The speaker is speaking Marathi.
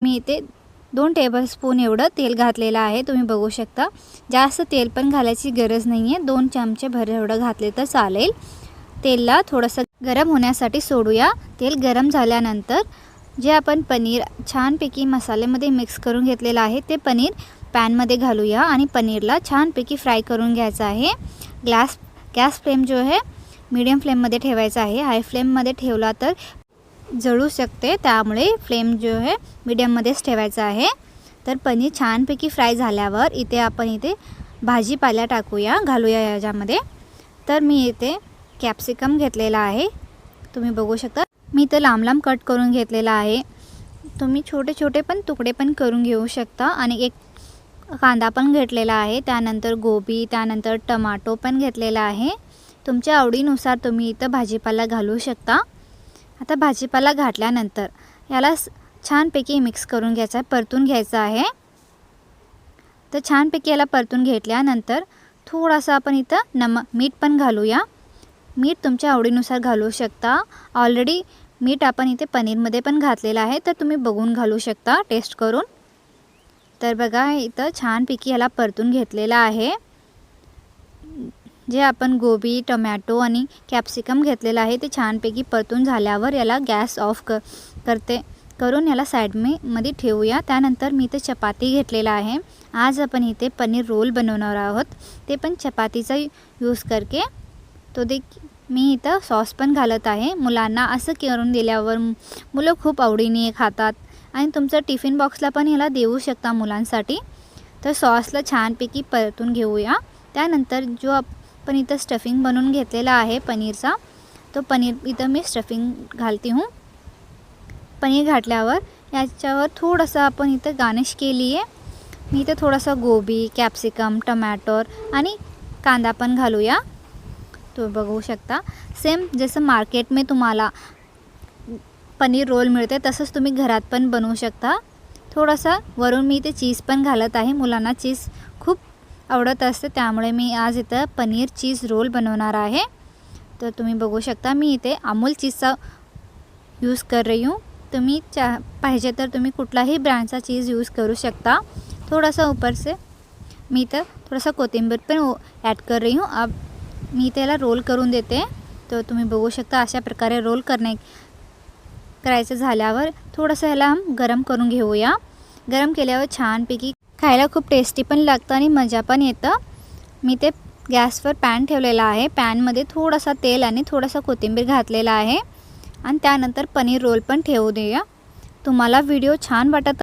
मी इथे 2 टेबलस्पून एवढं तेल घातलेलं आहे, तुम्ही बघू शकता। जास्त तेल पण घालायची गरज नाही आहे, 2 चमचे भर एवढं घातले तर चालेल। तेलला थोडंसं गरम होण्यासाठी सोडूया। तेल गरम झाल्यानंतर जे आपण पनीर छानपैकी मसाल्यामध्ये मिक्स करून घेतलेलं आहे ते पनीर पॅनमध्ये घालूया आणि पनीरला छानपैकी फ्राय करून घ्यायचं आहे। गॅस फ्लेम जो आहे मीडियम फ्लेममध्ये ठेवायचा आहे। हाय फ्लेममध्ये ठेवला तर जळू शकते, त्यामुळे फ्लेम जो आहे मीडियममध्येच ठेवायचा आहे। तर पनीर छानपैकी फ्राय झाल्यावर इथे आपण भाजीपाला टाकूया, घालूया याच्यामध्ये। तर मी इथे कॅप्सिकम घेतलेला आहे, तुम्ही बघू शकता। मी इथे लांब लांब कट करून घेतलेला आहे, तुम्ही छोटे छोटे पण तुकडे पण करून घेऊ शकता। आणि एक कांदा पण घेतलेला आहे, त्यानंतर गोबी, त्यानंतर टमाटो पण घेतलेला आहे। तुमच्या आवडीनुसार तुम्ही इथे भाजीपाला घालू शकता। आता भाजीपाला घातल्यानंतर याला छानपैकी मिक्स करून घ्यायचा आहे, परतून घ्यायचा आहे। तर छानपैकी याला परतून घेतल्यानंतर थोडासा आपण इथं मीठ पण घालूया। मीठ तुमच्या आवडीनुसार घालू शकता। ऑलरेडी मीठ आपण इथे पनीरमध्ये पण घातलेलं आहे, तर तुम्ही बघून घालू शकता टेस्ट करून। तर बघा इथं छानपैकी याला परतून घेतलेलं आहे। जे आपण गोबी, टोमॅटो आणि कॅप्सिकम घेतलेलं आहे ते छानपैकी परतून झाल्यावर याला गॅस ऑफ करून याला साईडमध्ये ठेवूया। त्यानंतर मी इथे चपाती घेतलेला आहे। आज आपण इथे पनीर रोल बनवणार आहोत, ते पण चपातीचा यूज करके। तो मी इथं सॉस पण घालत आहे। मुलांना असं करून दिल्यावर मुलं खूप आवडीने खातात आणि तुमचं टिफिन बॉक्सला पण याला देऊ शकता मुलांसाठी। तर सॉसला छानपैकी परतून घेऊया। त्यानंतर जो आपण इथं स्टफिंग बनवून घेतलेला आहे पनीरचा, तो पनीर इथं मी स्टफिंग घालती हूँ। पनीर घातल्यावर याच्यावर थोडंसं आपण इथं गार्निश केली आहे। मी इथं थोडासा गोबी, कॅप्सिकम, टमाटर आणि कांदा पण घालूया, तो बघू शकता। सेम जसं मार्केट में तुम्हाला पनीर रोल मिळते तसंच तुम्ही घरात पण बनवू शकता। थोडासा वरून मी इथे चीज पण घालत आहे, मुलांना चीज खूप आवडत असते, त्यामुळे मी आज इथं पनीर चीज रोल बनवणार आहे। तर तुम्ही बघू शकता मी इथे अमूल चीजचा यूज़ कर रही हूँ। तुम्ही पाहिजे तर तुम्ही कुठलाही ब्रँडचा चीज़ यूज़ करू शकता। थोड़ा सा ऊपर से मी इथं थोडासा कोथिंबीर पण ॲड कर रही हूँ। अब मी त्याला रोल करून देते, तर तुम्ही बघू शकता अशा प्रकारे रोल करायचं झाल्यावर थोडंसं ह्याला गरम करून घेऊया। गरम केल्यावर छानपैकी खायला खूप टेस्टी पण लागतं आणि मजा पण येतं। मी ते गॅसवर पॅन ठेवलेला आहे, पॅनमध्ये थोडासा तेल आणि थोडासा कोथिंबीर घातलेला आहे आणि त्यानंतर पनीर रोल पण ठेवू देऊया। तुम्हाला व्हिडिओ छान वाटत